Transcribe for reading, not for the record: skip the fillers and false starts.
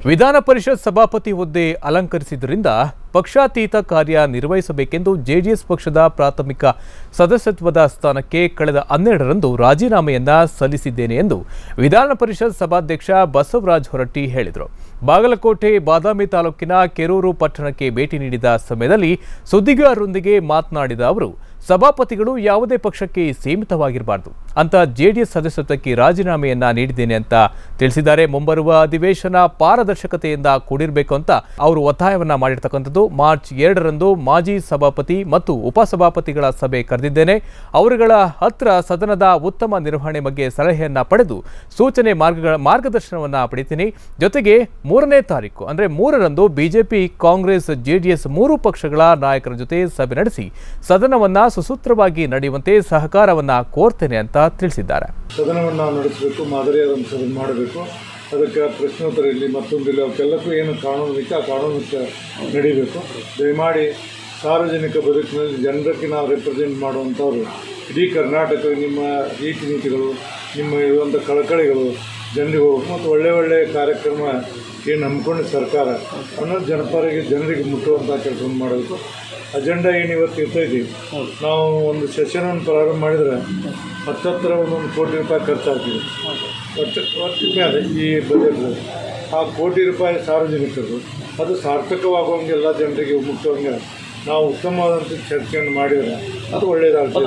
ವಿಧಾನ ಪರಿಷತ್ ಸಭಾಪತಿ ಹುದ್ದೆ ಅಲಂಕರಿಸಿದ್ದರಿಂದ ಪಕ್ಷಾತೀತ ಕಾರ್ಯ ನಿರ್ವಹಿಸಬೇಕೆಂದು ಜೆಡಿಎಸ್ ಪಕ್ಷದ ಪ್ರಾಥಮಿಕ ಸದಸ್ಯತ್ವದ ಸ್ಥಾನಕ್ಕೆ ಕಳೆದ 12ರಂದು ರಾಜೀನಾಮೆಯನ್ನ ಸಲ್ಲಿಸಿದ್ದೇನೆ ಎಂದು ವಿಧಾನ ಪರಿಷತ್ ಸಭಾಧ್ಯಕ್ಷ ಬಸವರಾಜ ಹೊರಟ್ಟಿ ಹೇಳಿದರು. ಬಾಗಲಕೋಟೆ ಬಾದಾಮಿ ತಾಲೂಕಿನ ಕೆರೂರು ಪಟ್ಟಣಕ್ಕೆ ಭೇಟಿ ನೀಡಿದ ಸಮಯದಲ್ಲಿ ಸುದ್ದಿಗಾರರೊಂದಿಗೆ ಮಾತನಾಡಿದ ಅವರು, ಸಭಾಪತಿಗಳು ಯಾವುದೇ ಪಕ್ಷಕ್ಕೆ ಸೀಮಿತವಾಗಿರಬಾರದು ಅಂತ ಜೆಡಿಎಸ್ ಸದಸ್ಯತ್ವಕ್ಕೆ ರಾಜೀನಾಮೆಯನ್ನ ನೀಡಿದ್ದೇನೆ ಅಂತ ತಿಳಿಸಿದ್ದಾರೆ. ಮುಂಬರುವ ಅಧಿವೇಶನ ಪಾರದರ್ಶಕತೆಯಿಂದ ಕೂಡಿರಬೇಕು ಅಂತ ಅವರು ಒತ್ತಾಯವನ್ನ ಮಾಡಿರ್ತಕ್ಕಂಥದ್ದು. ಮಾರ್ಚ್ 2ರಂದು ಮಾಜಿ ಸಭಾಪತಿ ಮತ್ತು ಉಪಸಭಾಪತಿಗಳ ಸಭೆ ಕರೆದಿದ್ದೇನೆ. ಅವರುಗಳ ಹತ್ರ ಸದನದ ಉತ್ತಮ ನಿರ್ವಹಣೆ ಬಗ್ಗೆ ಸಲಹೆಯನ್ನ ಪಡೆದು ಸೂಚನೆ ಮಾರ್ಗದರ್ಶನವನ್ನ ಪಡಿತೀನಿ. ಜೊತೆಗೆ 3ನೇ ತಾರೀಕು ಅಂದ್ರೆ 3ರಂದು ಬಿಜೆಪಿ, ಕಾಂಗ್ರೆಸ್, ಜೆಡಿಎಸ್ 3 ಪಕ್ಷಗಳ ನಾಯಕರ ಜೊತೆ ಸಭೆ ನಡೆಸಿ ಸದನವನ್ನ ಸುಸೂತ್ರವಾಗಿ ನಡೆಯುವಂತೆ ಸಹಕಾರವನ್ನ ಕೋರ್ತೇನೆ ಅಂತ ತಿಳಿಸಿದ್ದಾರೆ. ಸದನವನ್ನು ನಡೆಸಬೇಕು, ಮಾದರಿಯಾದಂಥ ಸದನ ಮಾಡಬೇಕು. ಅದಕ್ಕೆ ಪ್ರಶ್ನೋತ್ತರ ಇಲ್ಲಿ ಮತ್ತೊಂದಿಲ್ಲ, ಅವಕ್ಕೆಲ್ಲಕ್ಕೂ ಏನು ಕಾನೂನು ಬೇಕು ಆ ಕಾನೂನಕ್ಕೆ ನಡೀಬೇಕು. ದಯಮಾಡಿ ಸಾರ್ವಜನಿಕ ಬದುಕಿನಲ್ಲಿ ಜನರಕ್ಕೆ ನಾವು ರೆಪ್ರೆಸೆಂಟ್ ಮಾಡುವಂಥವ್ರು ಇಡೀ ಕರ್ನಾಟಕ ನಿಮ್ಮ ರೀತಿ ನೀತಿಗಳು, ನಿಮ್ಮ ಇರುವಂಥ ಕಳಕಳಿಗಳು ಜನರಿಗೆ ಹೋಗ್ಬೇಕು ಮತ್ತು ಒಳ್ಳೆಯ ಕಾರ್ಯಕ್ರಮ ಏನು ಹಮ್ಮಿಕೊಂಡು ಸರ್ಕಾರ ಅನ್ನೋದು ಜನರಿಗೆ ಮುಟ್ಟುವಂಥ ಕೆಲಸವನ್ನು ಮಾಡಬೇಕು. ಅಜೆಂಡಾ ಏನು ಇವತ್ತು ಇರ್ತೈತಿ, ನಾವು ಒಂದು ಸೆಷನನ್ನು ಪ್ರಾರಂಭ ಮಾಡಿದರೆ ಹತ್ತತ್ರ 1 ಕೋಟಿ ರೂಪಾಯಿ ಖರ್ಚಾಗ್ತೀವಿ ವರ್ಷದ ಮೇಲೆ ಈ ಬಜೆಟ್. ಆ ಕೋಟಿ ರೂಪಾಯಿ ಸಾರ್ವಜನಿಕರು ಅದು ಸಾರ್ಥಕವಾಗುವಂಗೆ ಎಲ್ಲ ಜನರಿಗೆ ಮುಟ್ಟುವಂಗೆ ನಾವು ಉತ್ತಮವಾದಂಥ ಚರ್ಚೆಯನ್ನು ಮಾಡಿದರೆ ಅದು ಒಳ್ಳೆಯದಾಗ್ತದೆ.